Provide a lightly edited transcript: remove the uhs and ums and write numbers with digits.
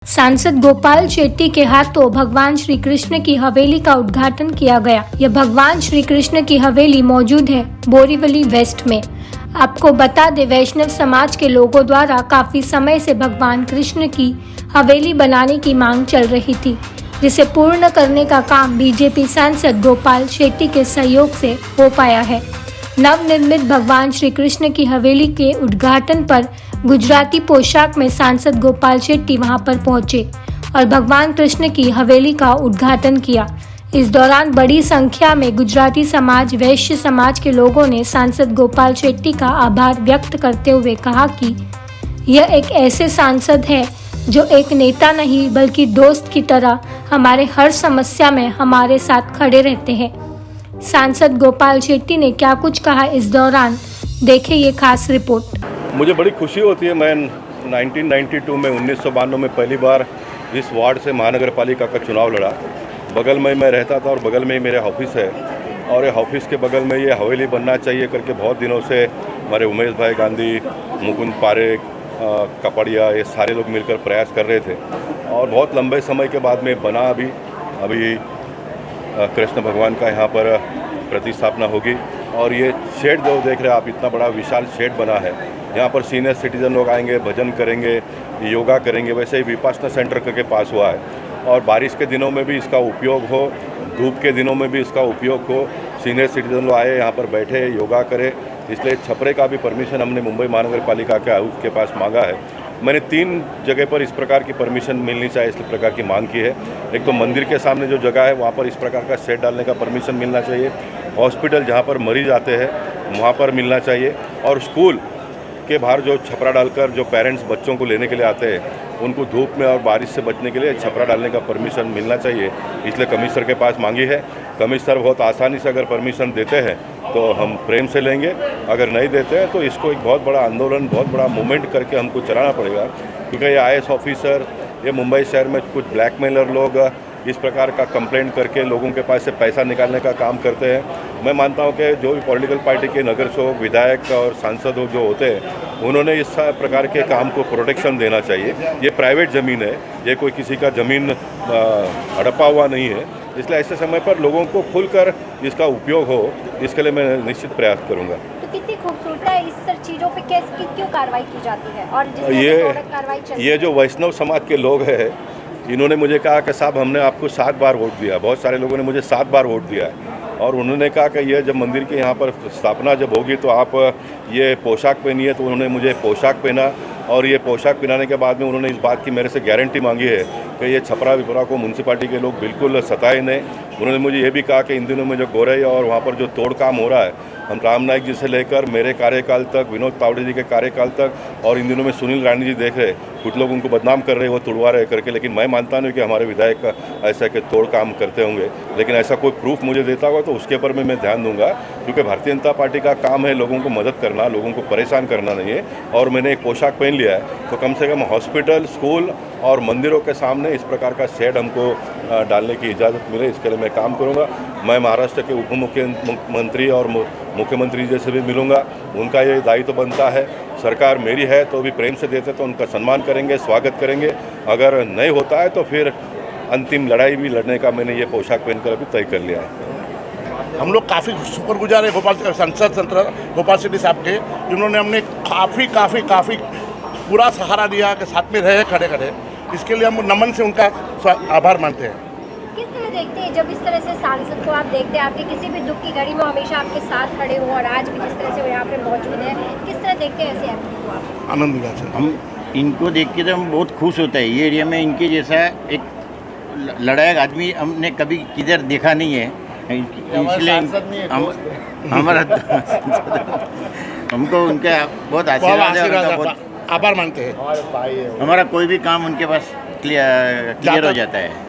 सांसद गोपाल शेट्टी के हाथों भगवान श्री कृष्ण की हवेली का उद्घाटन किया गया। यह भगवान श्री कृष्ण की हवेली मौजूद है बोरीवली वेस्ट में। आपको बता दें, वैष्णव समाज के लोगों द्वारा काफी समय से भगवान कृष्ण की हवेली बनाने की मांग चल रही थी, जिसे पूर्ण करने का काम बीजेपी सांसद गोपाल शेट्टी के सहयोग से हो पाया है। नवनिर्मित भगवान श्री कृष्ण की हवेली के उद्घाटन पर गुजराती पोशाक में सांसद गोपाल शेट्टी वहां पर पहुंचे और भगवान कृष्ण की हवेली का उद्घाटन किया। इस दौरान बड़ी संख्या में गुजराती समाज, वैश्य समाज के लोगों ने सांसद गोपाल शेट्टी का आभार व्यक्त करते हुए कहा कि यह एक ऐसे सांसद है जो एक नेता नहीं बल्कि दोस्त की तरह हमारे हर समस्या में हमारे साथ खड़े रहते हैं। सांसद गोपाल शेट्टी ने क्या कुछ कहा इस दौरान, देखें ये खास रिपोर्ट। मुझे बड़ी खुशी होती है। मैं 1992 में 1992 में पहली बार इस वार्ड से महानगर पालिका का चुनाव लड़ा। बगल में मैं रहता था और बगल में ही मेरे ऑफिस है, और ये ऑफिस के बगल में ये हवेली बनना चाहिए करके बहुत दिनों से हमारे उमेश भाई गांधी, मुकुंद पारेख, कपड़िया, ये सारे लोग मिलकर प्रयास कर रहे थे और बहुत लंबे समय के बाद में बना। अभी कृष्ण भगवान का यहाँ पर प्रतिस्थापना होगी और ये शेड जो देख रहे हैं आप, इतना बड़ा विशाल शेड बना है। यहाँ पर सीनियर सिटीजन लोग आएंगे, भजन करेंगे, योगा करेंगे। वैसे ही विपासना सेंटर के पास हुआ है और बारिश के दिनों में भी इसका उपयोग हो, धूप के दिनों में भी इसका उपयोग हो। सीनियर सिटीजन लोग आए, यहाँ पर बैठे, योगा करें। इसलिए छपरे का भी परमिशन हमने मुंबई महानगर पालिका के आयुक्त के पास मांगा है। मैंने 3 जगह पर इस प्रकार की परमिशन मिलनी चाहिए, इस प्रकार की मांग की है। एक तो मंदिर के सामने जो जगह है वहाँ पर इस प्रकार का शेड डालने का परमिशन मिलना चाहिए। हॉस्पिटल जहाँ पर मरीज आते हैं वहाँ पर मिलना चाहिए, और स्कूल के बाहर जो छपरा डालकर जो पेरेंट्स बच्चों को लेने के लिए आते हैं उनको धूप में और बारिश से बचने के लिए छपरा डालने का परमिशन मिलना चाहिए। इसलिए कमिश्नर के पास मांगी है। कमिश्नर बहुत आसानी से अगर परमिशन देते हैं तो हम प्रेम से लेंगे, अगर नहीं देते हैं तो इसको एक बहुत बड़ा आंदोलन, बहुत बड़ा मूवमेंट करके हमको चलाना पड़ेगा। क्योंकि ये IAS ऑफिसर, ये मुंबई शहर में कुछ ब्लैकमेलर लोग इस प्रकार का कंप्लेंट करके लोगों के पास से पैसा निकालने का काम करते हैं। मैं मानता हूं कि जो भी पॉलिटिकल पार्टी के नगर सेवक, विधायक और सांसद जो होते हैं उन्होंने इस प्रकार के काम को प्रोटेक्शन देना चाहिए। ये प्राइवेट ज़मीन है, ये कोई किसी का ज़मीन हड़पा हुआ नहीं है। इसलिए ऐसे समय पर लोगों को खुलकर इसका उपयोग हो, इसके लिए मैं निश्चित प्रयास करूँगा। तो कितनी खूबसूरत है, इस सब चीज़ों पे क्यों कार्रवाई की जाती है? और ये जो वैष्णव समाज के लोग हैं, इन्होंने मुझे कहा कि साहब हमने आपको 7 बार वोट दिया। बहुत सारे लोगों ने मुझे 7 बार वोट दिया है, और उन्होंने कहा कि ये जब मंदिर के यहाँ पर स्थापना जब होगी तो आप ये पोशाक पहनिए। तो उन्होंने मुझे पोशाक पहना, और ये पोशाक पहनाने के बाद में उन्होंने इस बात की मेरे से गारंटी मांगी है कि ये छपरा विपरा को म्यूनसिपालिटी के लोग बिल्कुल सताए नहीं। उन्होंने मुझे ये भी कहा कि इन दिनों में जो गोरई और वहाँ पर जो तोड़ काम हो रहा है, हम राम नाईक जी से लेकर मेरे कार्यकाल तक, विनोद तावड़े जी के कार्यकाल तक, और इन दिनों में सुनील राणी जी देख रहे, कुछ लोग उनको बदनाम कर रहे, वो तुड़वा रहे करके। लेकिन मैं मानता नहीं कि हमारे विधायक ऐसा के तोड़ काम करते होंगे, लेकिन ऐसा कोई प्रूफ मुझे देता होगा तो उसके ऊपर मैं ध्यान दूंगा। क्योंकि भारतीय जनता पार्टी का काम है लोगों को मदद करना, लोगों को परेशान करना नहीं है। और मैंने एक पोशाक पहन लिया है तो कम से कम हॉस्पिटल, स्कूल और मंदिरों के सामने इस प्रकार का शेड हमको डालने की इजाज़त मिले, इसके लिए मैं काम करूँगा। मैं महाराष्ट्र के उप मुख्यमंत्री और मुख्यमंत्री जी से भी मिलूँगा। उनका ये दायित्व बनता है। सरकार मेरी है तो भी प्रेम से देते तो उनका सम्मान करेंगे, स्वागत करेंगे। अगर नहीं होता है तो फिर अंतिम लड़ाई भी लड़ने का मैंने ये पोशाक पहनकर अभी तय कर लिया है। हम लोग काफ़ी शुक्रगुजार है सांसद गोपाल शेट्टी साहब के, जिन्होंने हमने काफ़ी पूरा सहारा दिया कि साथ में रहे खड़े। इसके लिए हम नमन से उनका आभार मानते हैं। किस तरह देखते हैं जब इस तरह से सांसद को आप देखते हैं, आपके किसी भी दुख की घड़ी में हमेशा आपके साथ खड़े हो, और आज भी जिस तरह से वो यहाँ पे मौजूद है, किस तरह देखते हैं ऐसे आदमी को आप? आनंद मिला से हम इनको देख के तो हम बहुत खुश होते हैं। ये एरिया में इनके जैसा एक लड़ायक आदमी हमने कभी किधर देखा नहीं है। इसलिए हमारा हमको उनका बहुत आशीर्वाद है, बहुत आभार मानते हैं। हमारा कोई भी काम उनके पास क्लियर हो जाता है।